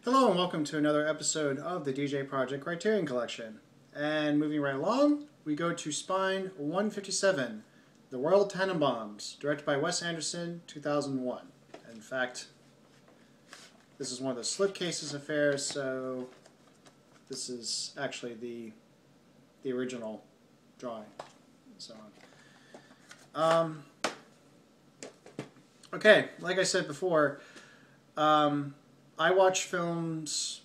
Hello and welcome to another episode of the djproject Criterion Collection. And moving right along, we go to Spine 157, The Royal Tenenbaums, directed by Wes Anderson, 2001. In fact, this is one of the slipcases affairs, so this is actually the original drawing. So on. Okay, like I said before, I watch films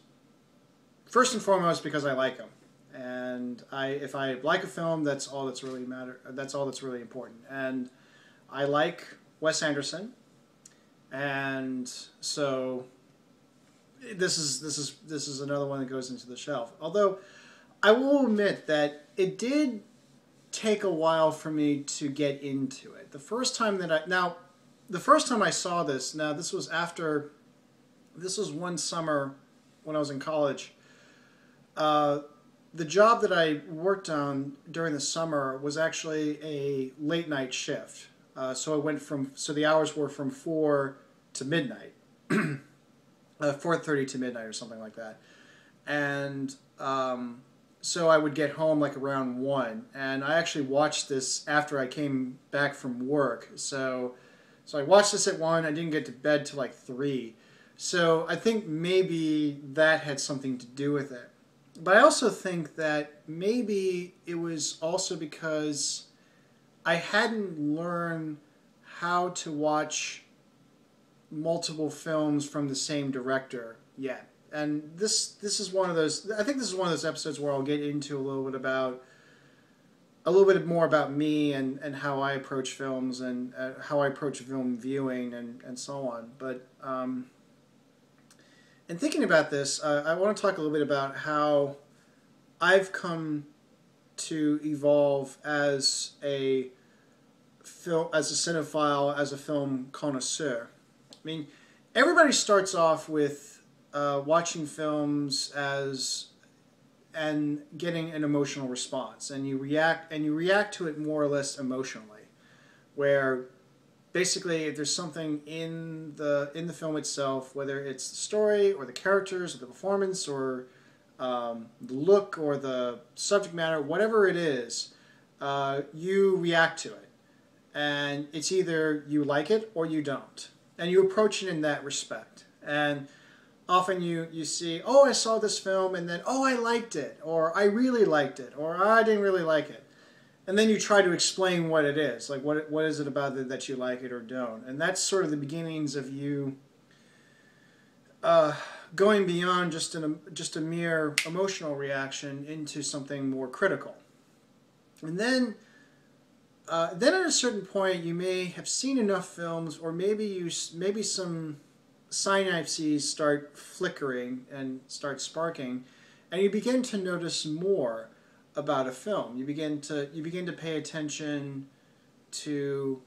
first and foremost because I like them, and if I like a film, that's all that's really That's all that's really important. And I like Wes Anderson, and so this is another one that goes into the shelf. Although I will admit that it did take a while for me to get into it. The first time I saw this, this was after. This was one summer when I was in college. The job that I worked on during the summer was actually a late night shift. So the hours were from 4 to midnight, 4:30 to midnight or something like that. And so I would get home like around 1, and I actually watched this after I came back from work. So I watched this at 1. I didn't get to bed till like 3. So I think maybe that had something to do with it. But I also think that maybe it was also because I hadn't learned how to watch multiple films from the same director yet. And this is one of those. I think this is one of those episodes where I'll get into a little bit more about me and how I approach films and how I approach film viewing and so on. But in thinking about this, I want to talk a little bit about how I've come to evolve as a cinephile, as a film connoisseur. I mean, everybody starts off with watching films and getting an emotional response, and you react to it more or less emotionally, where basically, if there's something in the film itself, whether it's the story or the characters or the performance or the look or the subject matter, whatever it is, you react to it. And it's either you like it or you don't. And you approach it in that respect. And often you see, oh, I saw this film, and then, oh, I liked it, or I really liked it, or I didn't really like it. And then you try to explain what it is. Like, what is it about it that you like it or don't? And that's sort of the beginnings of you going beyond just a mere emotional reaction into something more critical. And then at a certain point, you may have seen enough films, or maybe some synapses start flickering and start sparking, and you begin to notice more about a film. You begin to pay attention to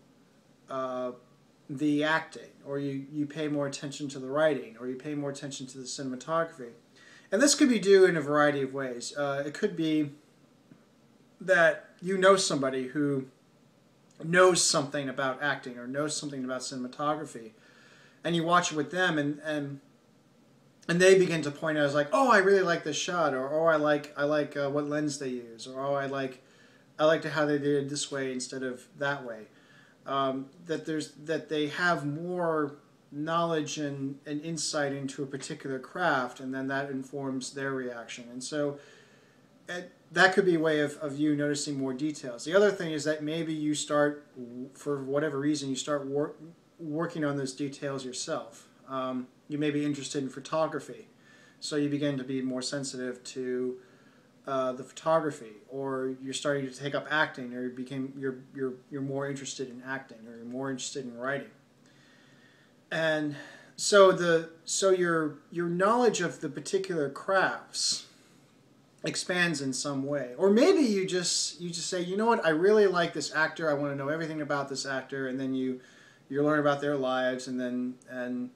the acting, or you pay more attention to the writing, or you pay more attention to the cinematography. And this could be due in a variety of ways. It could be that you know somebody who knows something about acting or knows something about cinematography, and you watch it with them, and they begin to point out, as like, oh, I really like this shot, or oh, I like what lens they use, or oh, I like how they did it this way instead of that way. That they have more knowledge and insight into a particular craft, and then that informs their reaction. And so that could be a way of you noticing more details. The other thing is that maybe you start, for whatever reason, you start working on those details yourself. You may be interested in photography, so you begin to be more sensitive to the photography, or you're starting to take up acting, or you're more interested in acting, or you're more interested in writing. And so your knowledge of the particular crafts expands in some way. Or maybe you just say, you know what, I really like this actor, I want to know everything about this actor, and then you learn about their lives, and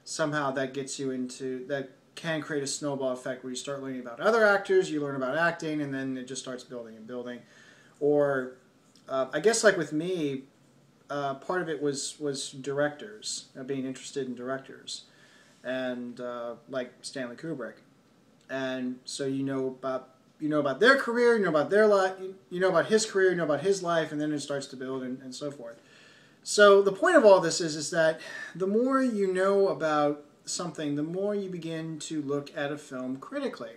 somehow that gets you into, that can create a snowball effect where you start learning about other actors, you learn about acting, and then it just starts building and building. Or I guess like with me, part of it was directors, being interested in directors. and like Stanley Kubrick. And so you know about their career, you know about their life, you know about his career, you know about his life, and then it starts to build and so forth. So the point of all this is that the more you know about something, the more you begin to look at a film critically.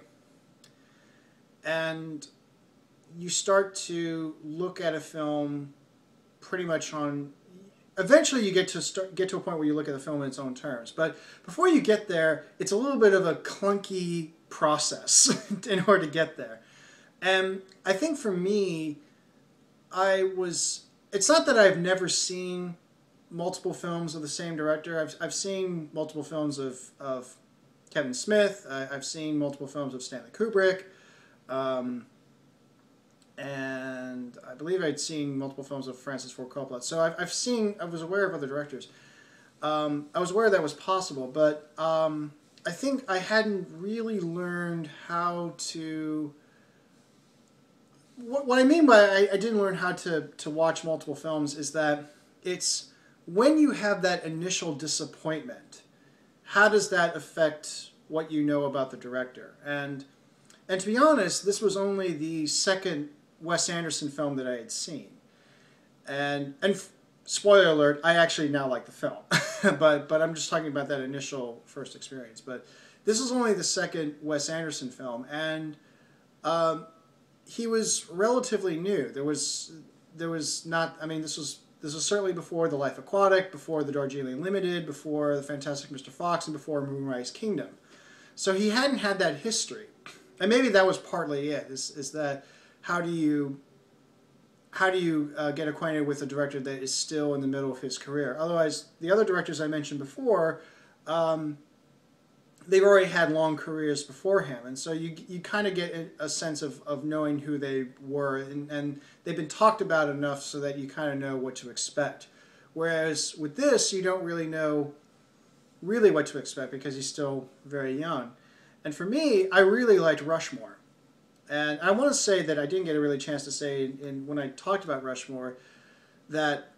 And you start to look at a film pretty much on... Eventually you get to a point where you look at the film in its own terms. But before you get there, it's a little bit of a clunky process in order to get there. And I think for me, it's not that I've never seen multiple films of the same director. I've seen multiple films of Kevin Smith. I've seen multiple films of Stanley Kubrick. And I believe I'd seen multiple films of Francis Ford Coppola. So I was aware of other directors. I was aware that was possible, but I think I hadn't really learned how to... What I mean by I didn't learn how to watch multiple films is that it's when you have that initial disappointment, how does that affect what you know about the director? And to be honest, this was only the second Wes Anderson film that I had seen. And spoiler alert, I actually now like the film. but I'm just talking about that initial first experience. But this is only the second Wes Anderson film, and he was relatively new. There was not... I mean, this was certainly before The Life Aquatic, before The Darjeeling Limited, before The Fantastic Mr. Fox, and before Moonrise Kingdom. So he hadn't had that history. And maybe that was partly it, is that how do you get acquainted with a director that is still in the middle of his career? Otherwise, the other directors I mentioned before, they've already had long careers before him. And so you kind of get a sense of knowing who they were. And they've been talked about enough so that you kind of know what to expect. Whereas with this, you don't really know what to expect because he's still very young. And for me, I really liked Rushmore. And I want to say that I didn't get a really chance to say when I talked about Rushmore that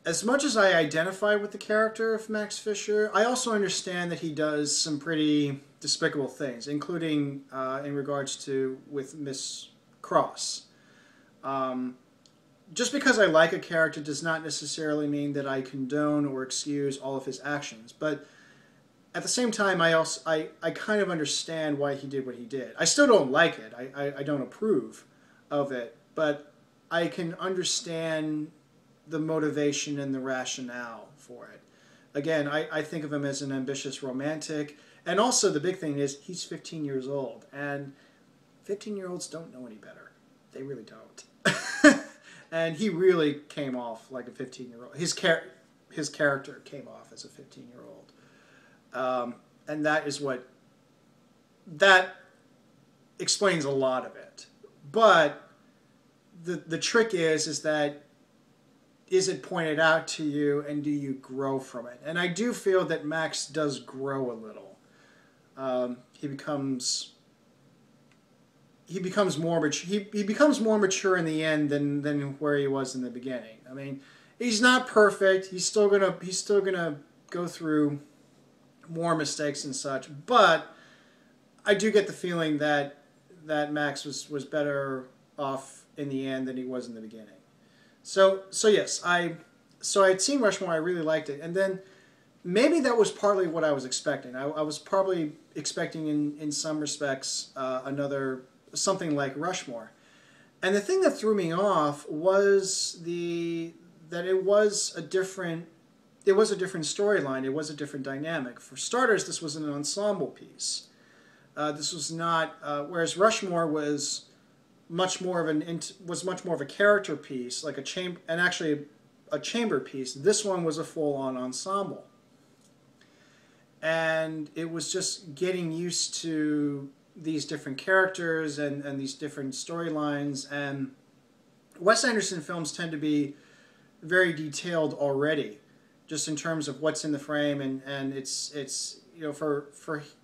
as much as I identify with the character of Max Fisher, I also understand that he does some pretty despicable things, including in regards to with Miss Cross. Just because I like a character does not necessarily mean that I condone or excuse all of his actions. But at the same time, I kind of understand why he did what he did. I still don't like it. I don't approve of it. But I can understand the motivation and the rationale for it. Again, I think of him as an ambitious romantic. And also the big thing is he's 15 years old. And 15-year-olds don't know any better. They really don't. And he really came off like a 15-year-old. His character came off as a 15-year-old. And that explains a lot of it. But the trick is that is it pointed out to you and do you grow from it? And I do feel that Max does grow a little. He becomes more mature. He becomes more mature in the end than where he was in the beginning. I mean, he's not perfect. He's still gonna go through more mistakes and such, but I do get the feeling that Max was better off in the end than he was in the beginning. So yes, I'd seen Rushmore, I really liked it, and then maybe that was partly what I was expecting. I was probably expecting in some respects something like Rushmore. And the thing that threw me off was that it was a different storyline. It was a different dynamic. For starters, this was an ensemble piece. This was not, whereas Rushmore was much more of a character piece, like a chamber piece. This one was a full-on ensemble, and it was just getting used to these different characters and these different storylines. And Wes Anderson films tend to be very detailed already, just in terms of what's in the frame, and it's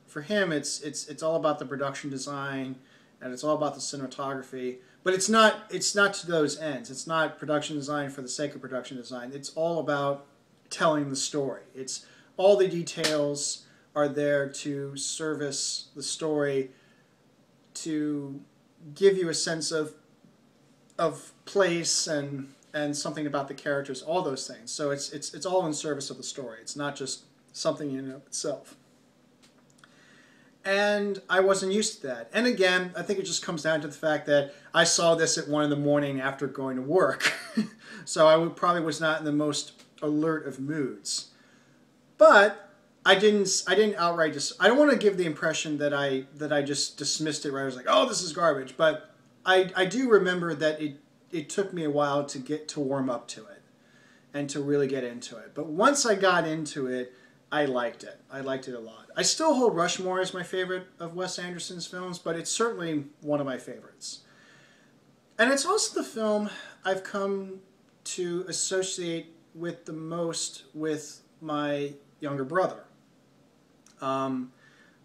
for him it's all about the production design and it's all about the cinematography, but it's not to those ends. It's not production design for the sake of production design. It's all about telling the story. It's all the details are there to service the story, to give you a sense of place and something about the characters, all those things. So it's all in service of the story. It's not just something in and of itself. And I wasn't used to that. And again, I think it just comes down to the fact that I saw this at 1 in the morning after going to work. So I probably was not in the most alert of moods. But I didn't outright I don't want to give the impression that I just dismissed it right. I was like, oh, this is garbage. But I do remember that it took me a while to get to warm up to it and to really get into it. But once I got into it, I liked it. I liked it a lot. I still hold Rushmore as my favorite of Wes Anderson's films, but it's certainly one of my favorites. And it's also the film I've come to associate with the most with my younger brother.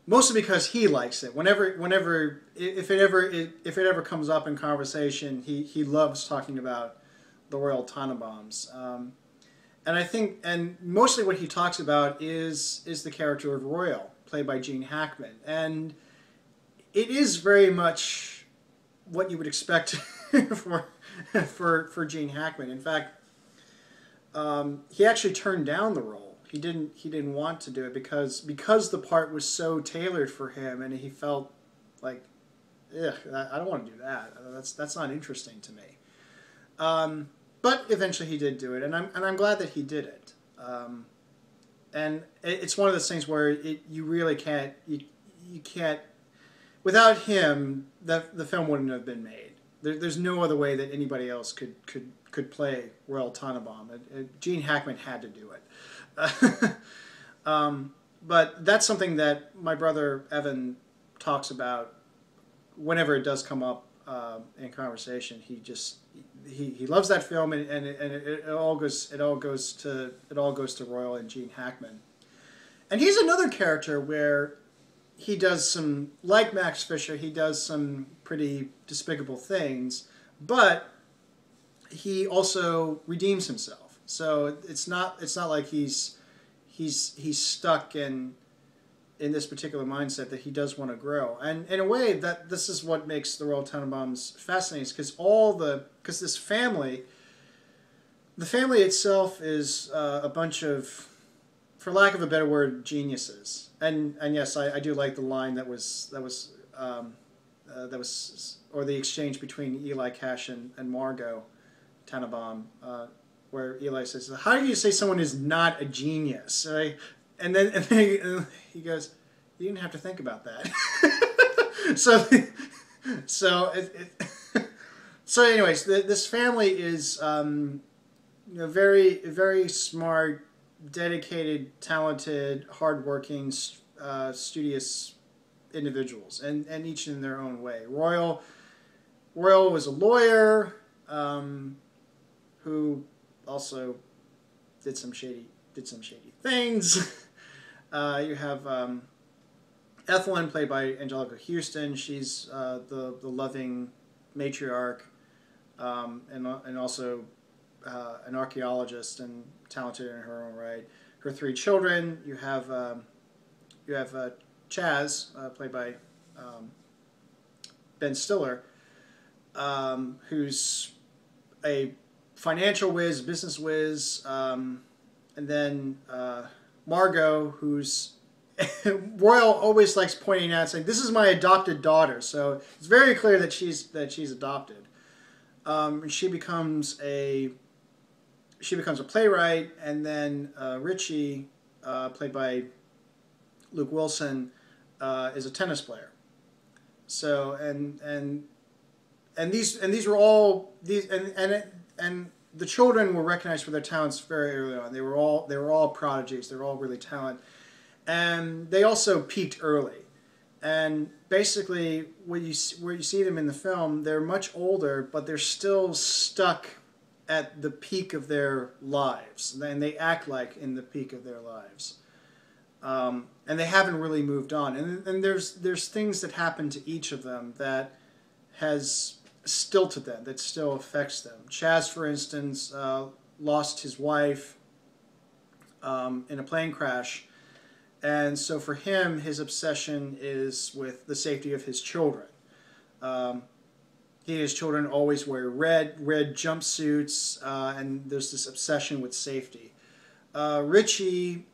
Mostly because he likes it. If it ever comes up in conversation, he loves talking about the Royal Tenenbaums. And I think, and mostly what he talks about is the character of Royal, played by Gene Hackman, and it is very much what you would expect for Gene Hackman. In fact, he actually turned down the role. He didn't want to do it because the part was so tailored for him, and he felt like, ugh, I don't want to do that. That's not interesting to me. But eventually he did do it, and I'm glad that he did it. And it's one of those things where you really can't without him the film wouldn't have been made. There's no other way that anybody else could play Royal Tenenbaum. Gene Hackman had to do it. But that's something that my brother Evan talks about whenever it does come up in conversation. He loves that film, and it all goes to Royal and Gene Hackman. And he's another character where he does some, like Max Fisher, he does some pretty despicable things, but he also redeems himself. So it's not like he's stuck in this particular mindset that he does want to grow. And in a way, that this is what makes the Royal Tenenbaums fascinating, because this family, the family itself is a bunch of, for lack of a better word, geniuses. And yes, I do like the line that was or the exchange between Eli Cash and Margot Tenenbaum, where Eli says, "How do you say someone is not a genius?" Right? And then he goes, "You didn't have to think about that." So anyways, this family is very, very smart, dedicated, talented, hardworking, studious individuals, and each in their own way. Royal was a lawyer who also did some shady things. You have Ethelyn, played by Angelica Houston. She's the loving matriarch, and also an archaeologist and talented in her own right. Her 3 children. You have Chaz, played by Ben Stiller, who's a financial whiz, business whiz, and then Margot, who's Royal always likes pointing out, saying, "This is my adopted daughter." So it's very clear that she's adopted. She becomes a playwright, and then Richie, played by Luke Wilson, is a tennis player. So and these were all and the children were recognized for their talents very early on. They were all prodigies. They were all really talented. And they also peaked early. And basically, where you see them in the film, they're much older, but they're still stuck at the peak of their lives. And they act like in the peak of their lives. And they haven't really moved on. And there's things that happen to each of them that has stilted them, that still affects them. Chaz, for instance, lost his wife in a plane crash. And so for him, his obsession is with the safety of his children. He and his children always wear red jumpsuits, and there's this obsession with safety. Richie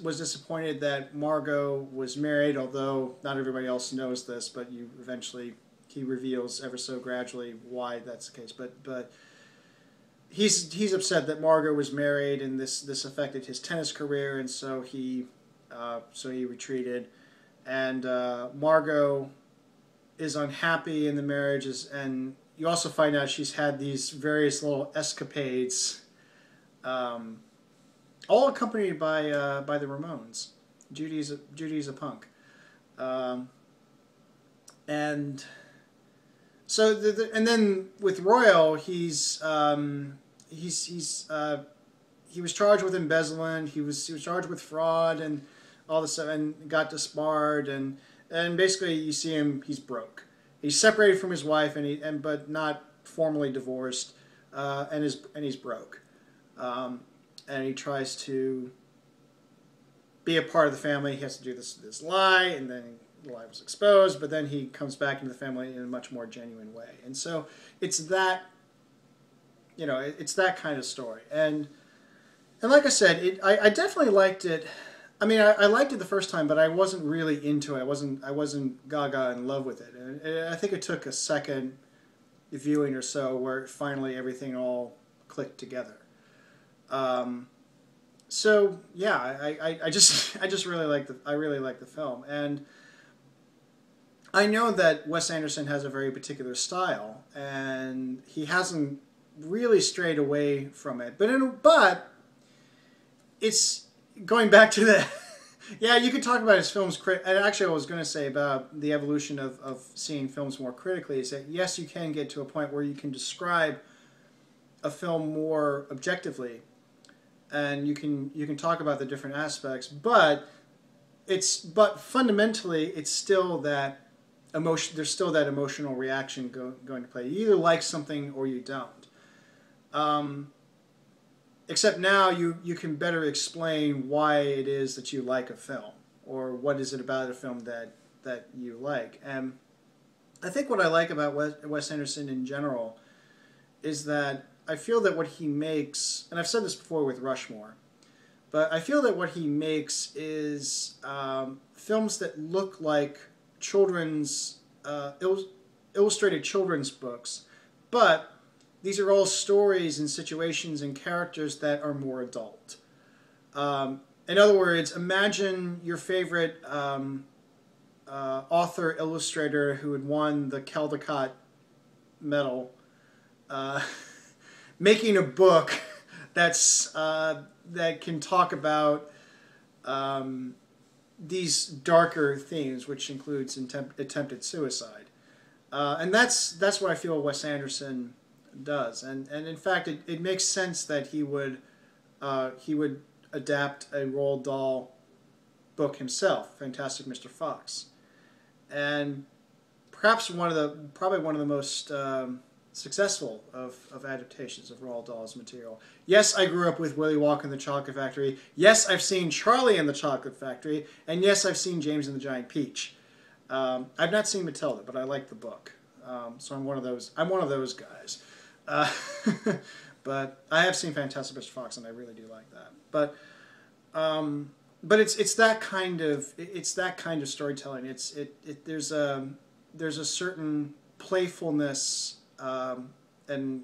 was disappointed that Margot was married, although not everybody else knows this, but he reveals ever so gradually why that's the case. But he's upset that Margot was married, and this affected his tennis career, and so he retreated. And Margot is unhappy in the marriage, and you also find out she's had these various little escapades, all accompanied by the Ramones. Judy's a punk, and so and then with Royal, he was charged with embezzlement. He was charged with fraud and all this stuff, and got disbarred, and basically you see him, he's broke. He's separated from his wife, but not formally divorced, and he's broke, and he tries to be a part of the family. He has to do this lie, and then the lie was exposed, but then he comes back into the family in a much more genuine way. And so it's that, it's that kind of story. And like I said, I definitely liked it. I mean, I liked it the first time, but I wasn't really into it. I wasn't gaga in love with it. And I think it took a second viewing or so where finally everything all clicked together. So yeah, I just really like the film, and I know that Wes Anderson has a very particular style, and he hasn't really strayed away from it. But it's going back to the yeah, you could talk about his films. And actually, I was going to say about the evolution of seeing films more critically is that yes, you can get to a point where you can describe a film more objectively, and you can talk about the different aspects, but fundamentally it's still that emotion. There's still that emotional reaction going to play. You either like something or you don't. Except now you can better explain why it is that you like a film, or what is it about a film that you like. And I think what I like about Wes Anderson in general is that I feel that what he makes, and I've said this before with Rushmore, but I feel that what he makes is films that look like children's illustrated children's books, but these are all stories and situations and characters that are more adult. In other words, imagine your favorite author illustrator who had won the Caldecott Medal making a book that can talk about these darker themes, which includes attempted suicide, and that's what I feel Wes Anderson does, and in fact, it makes sense that he would adapt a Roald Dahl book himself, Fantastic Mr. Fox, and perhaps probably one of the most successful of adaptations of Roald Dahl's material. Yes, I grew up with Willy Wonka and the Chocolate Factory. Yes, I've seen Charlie and the Chocolate Factory, and yes, I've seen James and the Giant Peach. I've not seen Matilda, but I like the book, so I'm one of those guys. But I have seen Fantastic Mr. Fox, and I really do like that. But it's that kind of storytelling. There's a certain playfulness, and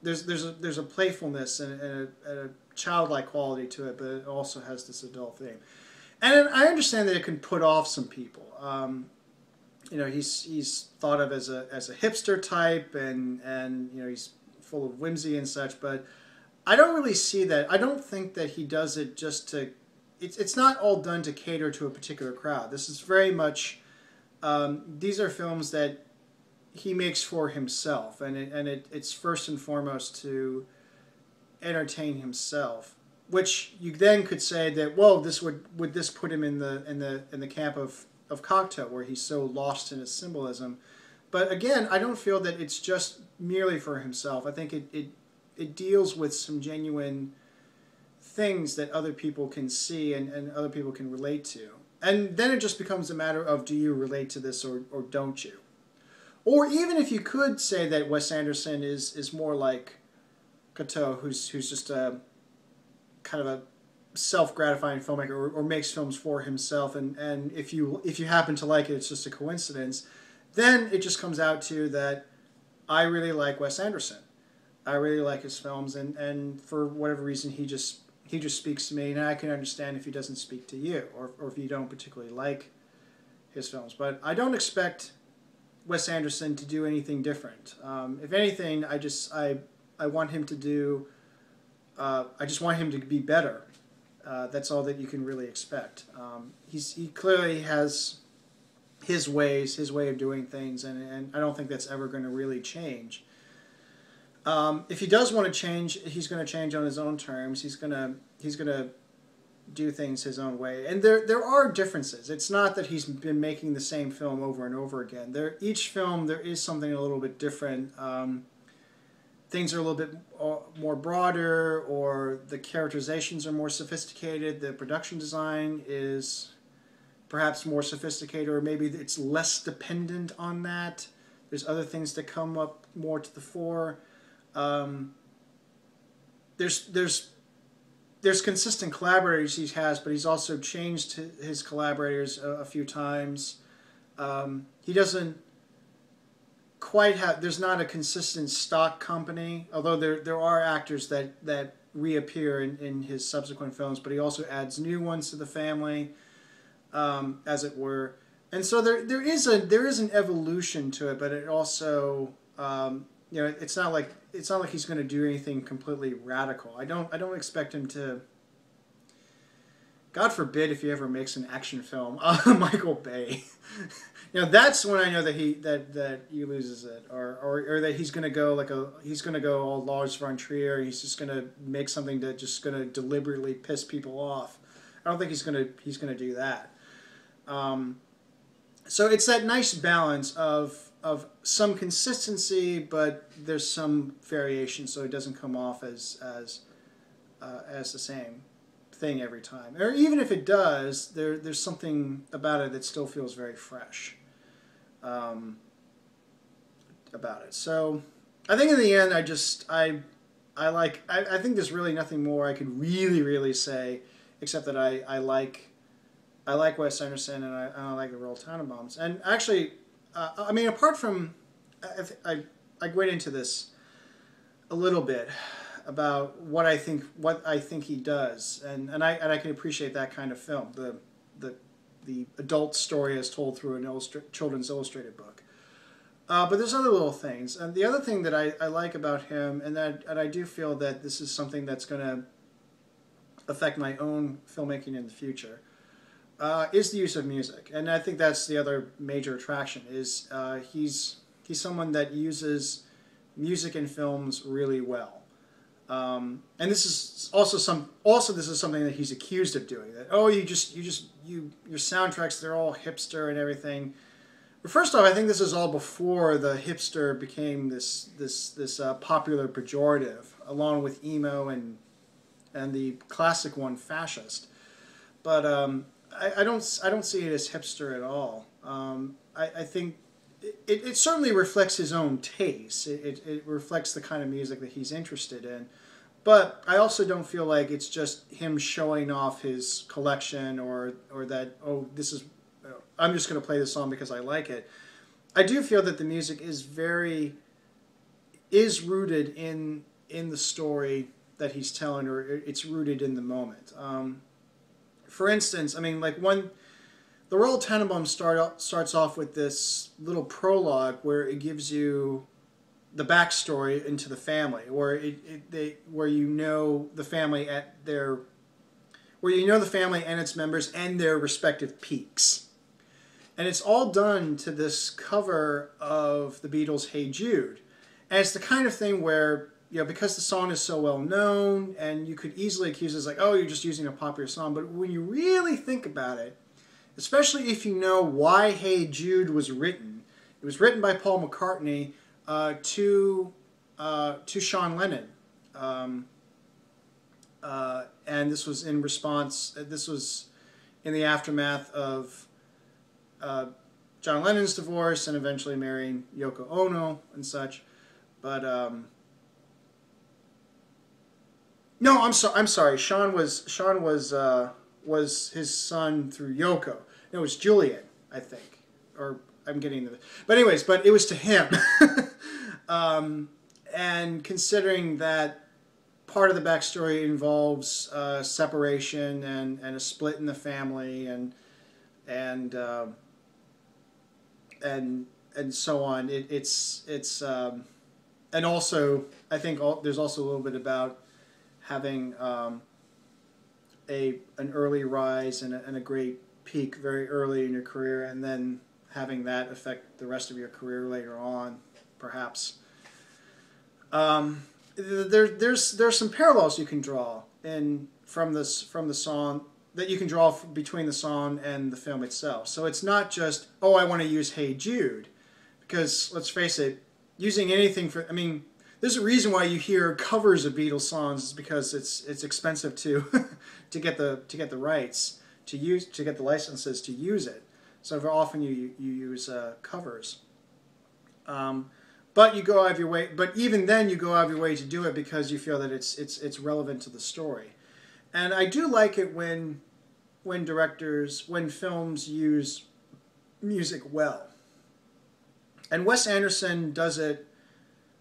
there's a playfulness and a childlike quality to it, but it also has this adult theme. And I understand that it can put off some people. He's thought of as a hipster type, and he's full of whimsy and such, but I don't really see that. I don't think that he does it just to. It's not all done to cater to a particular crowd. This is very much. These are films that he makes for himself, and it's first and foremost to entertain himself. Which you then could say that, well, would this put him in the camp of Cocteau, where he's so lost in his symbolism. But again, I don't feel that it's just merely for himself. I think it deals with some genuine things that other people can see and other people can relate to. And then it just becomes a matter of, do you relate to this or don't you? Or even if you could say that Wes Anderson is more like Cateau, who's just a kind of a self-gratifying filmmaker, or makes films for himself, and if you happen to like it, it's just a coincidence, then it just comes out to that I really like Wes Anderson. I really like his films, and for whatever reason, he just speaks to me, and I can understand if he doesn't speak to you, or if you don't particularly like his films. But I don't expect Wes Anderson to do anything different. If anything, I want him to do. I just want him to be better. That's all that you can really expect. He clearly has his ways, his way of doing things, and I don't think that's ever going to really change. If he does want to change, he's going to change on his own terms. He's going to do things his own way. And there are differences. It's not that he's been making the same film over and over again. Each film there is something a little bit different. Things are a little bit more broader, or the characterizations are more sophisticated. The production design is perhaps more sophisticated, or maybe it's less dependent on that. There's other things that come up more to the fore. There's consistent collaborators he has, but he's also changed his collaborators a few times. He doesn't quite have. There's not a consistent stock company, although there are actors that reappear in his subsequent films, but he also adds new ones to the family, as it were. And so there is an evolution to it, but it also it's not like he's going to do anything completely radical. I don't expect him to. God forbid if he ever makes an action film, Michael Bay. That's when I know that he loses it, or that he's going to go all Lars von Trier. He's just going to make something that just going to deliberately piss people off. I don't think he's going to do that. So it's that nice balance of some consistency, but there's some variation, so it doesn't come off as the same thing every time. Or even if it does, there's something about it that still feels very fresh about it. So I think in the end, I think there's really nothing more I could really say, except that I like Wes Anderson, and I like the Royal Tenenbaums. And actually, apart from, I went into this a little bit about what I think he does, and I can appreciate that kind of film, the adult story as told through an children's illustrated book. But there's other little things, and the other thing that I like about him, and I do feel that this is something that's going to affect my own filmmaking in the future, is the use of music. And I think that's the other major attraction, is he's someone that uses music in films really well. And this is this is something that he's accused of doing, that your soundtracks, they're all hipster and everything. But first off, I think this is all before the hipster became this popular pejorative, along with emo and the classic one, fascist. But I don't see it as hipster at all. I think it certainly reflects his own taste. It reflects the kind of music that he's interested in. But I also don't feel like it's just him showing off his collection, or that, I'm just going to play this song because I like it. I do feel that the music is rooted in the story that he's telling, or it's rooted in the moment. For instance, when the Royal Tenenbaums starts off with this little prologue where it gives you the backstory into the family, where the family and its members and their respective peaks, and it's all done to this cover of the Beatles' "Hey Jude," and it's the kind of thing where, because the song is so well known, and you could easily accuse us like, oh, you're just using a popular song. But when you really think about it, especially if you know why "Hey Jude" was written, it was written by Paul McCartney to Sean Lennon, and this was in response. This was in the aftermath of John Lennon's divorce and eventually marrying Yoko Ono and such. But no, I'm sorry. Sean was his son through Yoko. It was Julian, I think, or I'm getting the. But anyways, but it was to him. And considering that part of the backstory involves separation and a split in the family and so on, it's and also I think there's also a little bit about having an early rise and a great peak very early in your career, and then having that affect the rest of your career later on, perhaps. There's some parallels you can draw from the song that you can draw between the song and the film itself. So it's not just, oh, I want to use Hey Jude, because let's face it, using anything for, I mean, there's a reason why you hear covers of Beatles songs, is because it's expensive to to get the rights to get the licenses to use it. So very often you use covers. But you go out of your way. But even then, you go out of your way to do it because you feel that it's relevant to the story. And I do like it when films use music well. And Wes Anderson does it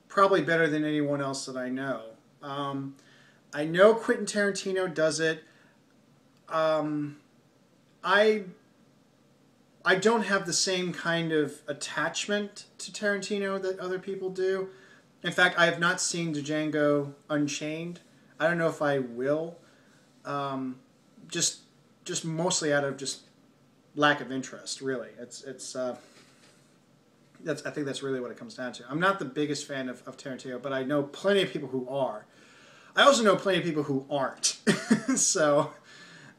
probably better than anyone else that I know. I know Quentin Tarantino does it. I don't have the same kind of attachment to Tarantino that other people do. In fact, I have not seen Django Unchained. I don't know if I will. Just mostly out of just lack of interest, really. I think that's really what it comes down to. I'm not the biggest fan of Tarantino, but I know plenty of people who are. I also know plenty of people who aren't. So,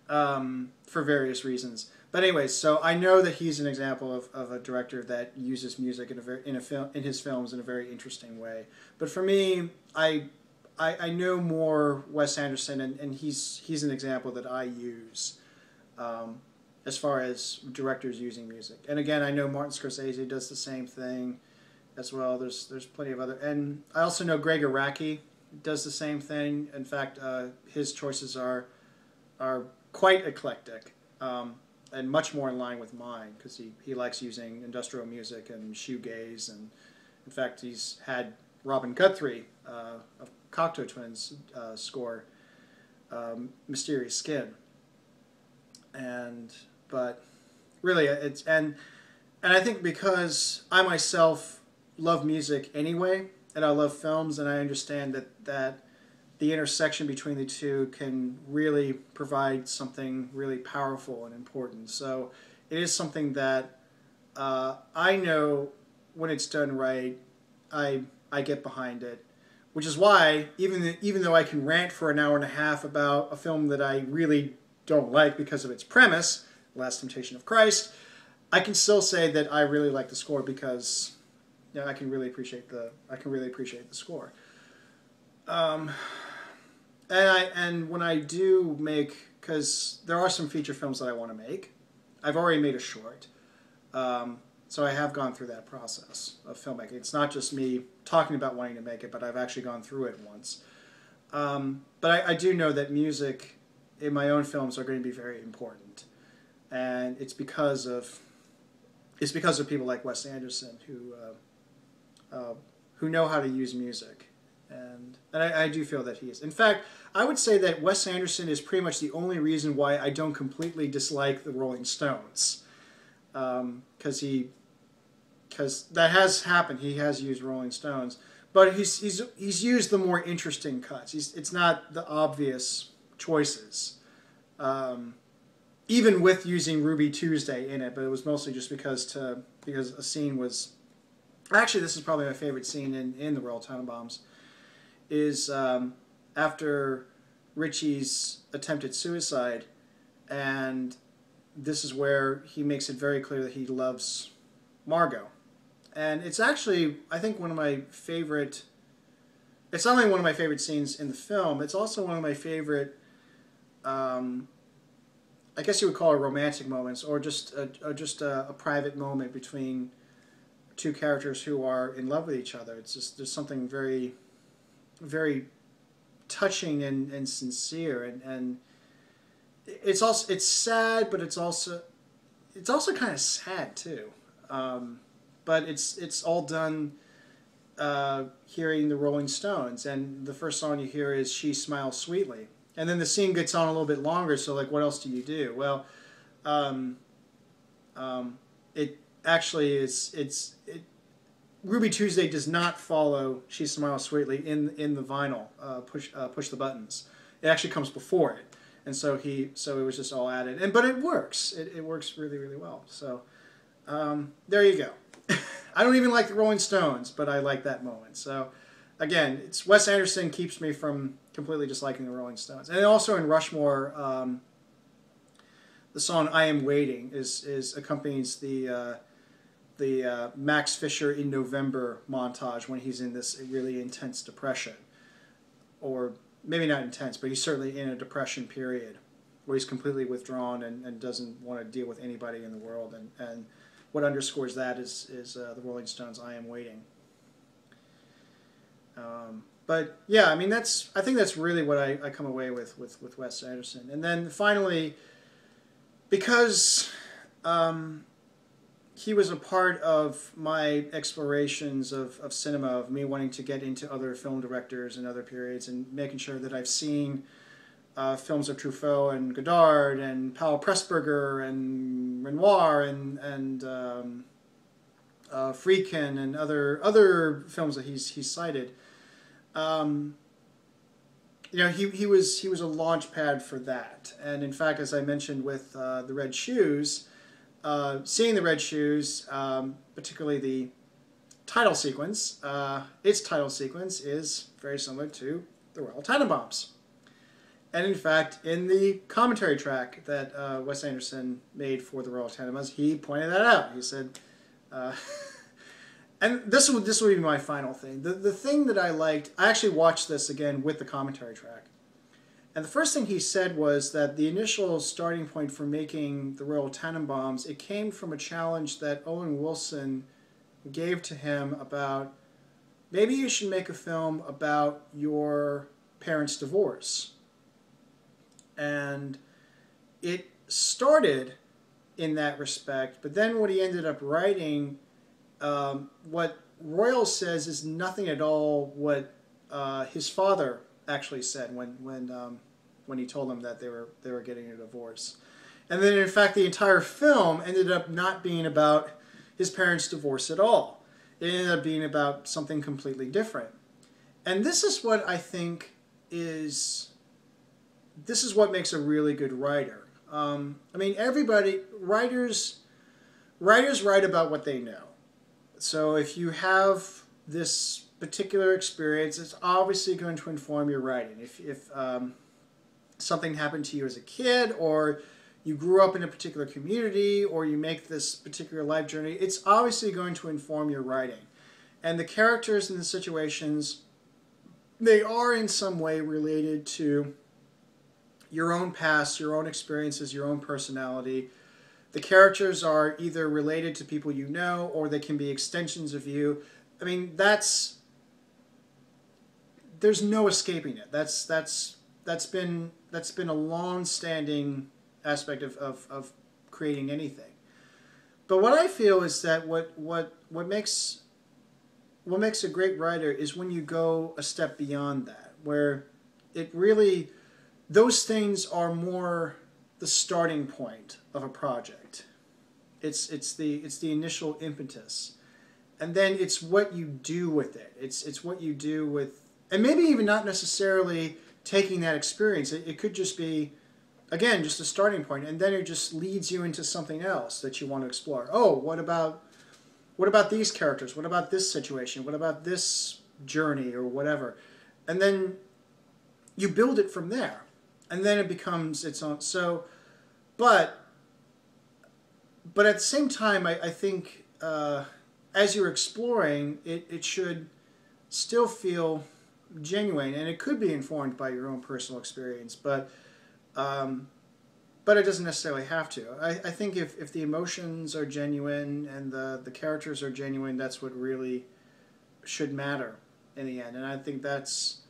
for various reasons. But anyways, so I know that he's an example of a director that uses music in his films in a very interesting way. But for me, I know more Wes Anderson, and he's an example that I use as far as directors using music. And again, I know Martin Scorsese does the same thing as well. There's plenty of other, and I also know Greg Araki does the same thing. In fact, his choices are quite eclectic. And much more in line with mine, because he likes using industrial music and shoegaze, and in fact he's had Robin Guthrie of Cocteau Twins score Mysterious Skin, but really and I think because I myself love music anyway, and I love films, and I understand that the intersection between the two can really provide something really powerful and important. So it is something that I know when it's done right, I get behind it. Which is why, even though I can rant for an hour and a half about a film that I really don't like because of its premise, Last Temptation of Christ, I can still say that I really like the score because I can really appreciate the score. And when I do make, because there are some feature films that I want to make, I've already made a short, so I have gone through that process of filmmaking. It's not just me talking about wanting to make it, but I've actually gone through it once. But I do know that music in my own films are going to be very important, and it's because of people like Wes Anderson who know how to use music. And I do feel that he is. In fact, I would say that Wes Anderson is pretty much the only reason why I don't completely dislike the Rolling Stones. Because that has happened. He has used Rolling Stones. But he's used the more interesting cuts. It's not the obvious choices. Even with using Ruby Tuesday in it, but it was mostly just because a scene was... Actually, this is probably my favorite scene in the Royal Tenenbaums. Is after Richie's attempted suicide, and this is where he makes it very clear that he loves Margot. And it's actually, I think, one of my favorite... it's not only one of my favorite scenes in the film, it's also one of my favorite, I guess you would call it romantic moments, or just a private moment between two characters who are in love with each other. It's just, there's something very, very touching and sincere, and it's also, it's sad, but it's also kind of sad too. But it's all done hearing the Rolling Stones, and the first song you hear is "She Smiles Sweetly," and then the scene gets on a little bit longer. So like, what else do you do? Well, it actually is Ruby Tuesday does not follow "She Smiles Sweetly" in the vinyl push the buttons. It actually comes before it, and so it was just all added. But it works. It works really, really well. So there you go. I don't even like the Rolling Stones, but I like that moment. So again, it's Wes Anderson keeps me from completely disliking the Rolling Stones. And also in Rushmore, the song "I Am Waiting" accompanies the Max Fisher in November montage when he's in this really intense depression. Or maybe not intense, but he's certainly in a depression period where he's completely withdrawn and doesn't want to deal with anybody in the world. And what underscores that is the Rolling Stones' "I Am Waiting." But yeah, I mean, I think that's really what I come away with Wes Anderson. And then finally, because he was a part of my explorations of cinema, of me wanting to get into other film directors and other periods, and making sure that I've seen films of Truffaut and Godard and Powell Pressburger and Renoir and Friedkin and other films that he's cited. You know, he was a launch pad for that. And in fact, as I mentioned with the Red Shoes, seeing the Red Shoes, particularly the title sequence, its title sequence is very similar to the Royal Tenenbaums. And in fact, in the commentary track that Wes Anderson made for the Royal Tenenbaums, he pointed that out. He said, and this will be my final thing. The thing that I liked, I actually watched this again with the commentary track. And the first thing he said was that the initial starting point for making the Royal Tenenbaums, it came from a challenge that Owen Wilson gave to him about, maybe you should make a film about your parents' divorce. And it started in that respect, but then what he ended up writing, what Royal says is nothing at all what his father actually said when he told him that they were getting a divorce. And then in fact the entire film ended up not being about his parents' divorce at all. It ended up being about something completely different. And this is what I think this is what makes a really good writer. I mean, writers write about what they know. So if you have this particular experience, it's obviously going to inform your writing. If something happened to you as a kid, or you grew up in a particular community, or you make this particular life journey, it's obviously going to inform your writing. And the characters and the situations, they are in some way related to your own past, your own experiences, your own personality. The characters are either related to people you know, or they can be extensions of you. I mean, there's no escaping it. That's been a long-standing aspect of creating anything. But what I feel is that what makes a great writer is when you go a step beyond that, where it really, those things are more the starting point of a project. It's the initial impetus, and then it's what you do with it. It's what you do with, and maybe even not necessarily taking that experience. It could just be, again, just a starting point, and then it just leads you into something else that you want to explore. Oh, what about these characters? What about this situation? What about this journey or whatever? And then you build it from there. And then it becomes its own. So, but at the same time, I think as you're exploring, it should still feel genuine, and it could be informed by your own personal experience, but it doesn't necessarily have to. I think if the emotions are genuine and the characters are genuine, that's what really should matter in the end. And I think that's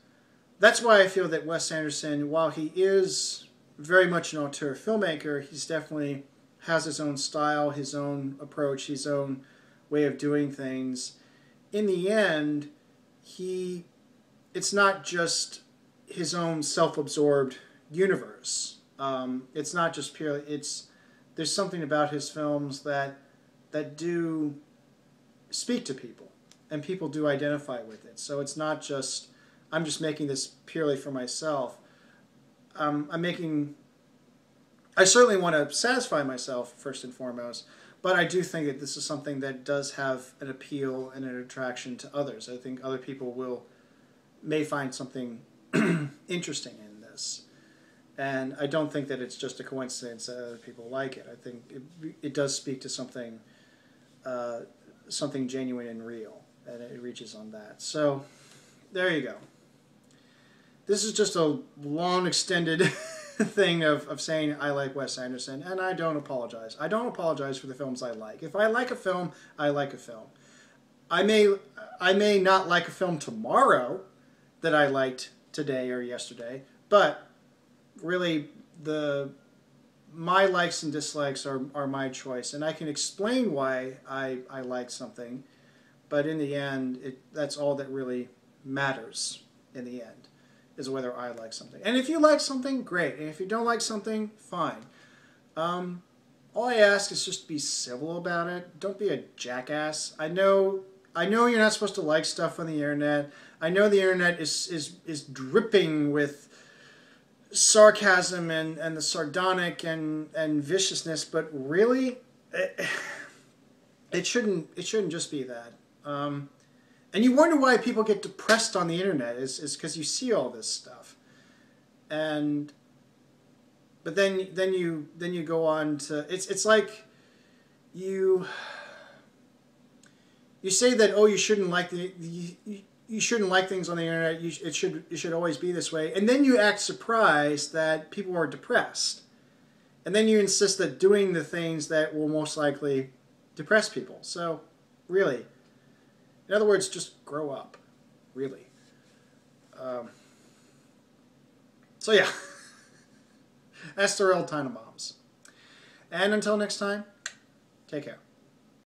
why I feel that Wes Anderson, while he is very much an auteur filmmaker, he's definitely has his own style, his own approach, his own way of doing things. In the end, it's not just his own self-absorbed universe. It's not just purely. There's something about his films that do speak to people, and people do identify with it. So it's not just I'm just making this purely for myself. I certainly want to satisfy myself first and foremost, but I do think that this is something that does have an appeal and an attraction to others. I think other people may find something interesting in this. And I don't think that it's just a coincidence that other people like it. I think it does speak to something genuine and real, and it reaches on that. So there you go. This is just a long, extended thing of saying I like Wes Anderson, and I don't apologize. I don't apologize for the films I like. If I like a film, I like a film. I may not like a film tomorrow that I liked today or yesterday, but really my likes and dislikes are my choice, and I can explain why I like something, but in the end, that's all that really matters in the end, is whether I like something. And if you like something, great. And if you don't like something, fine. All I ask is just be civil about it. Don't be a jackass. I know you're not supposed to like stuff on the internet. I know the internet is dripping with sarcasm and the sardonic and viciousness, but really, it shouldn't just be that. And you wonder why people get depressed on the internet is because you see all this stuff, but then you go on to it's like you say that, oh, you shouldn't like you shouldn't like things on the internet. It should always be this way, and then you act surprised that people are depressed, and then you insist that doing the things that will most likely depress people. So really, in other words, just grow up, really. So yeah, that's the Royal Tenenbaums. And until next time, take care.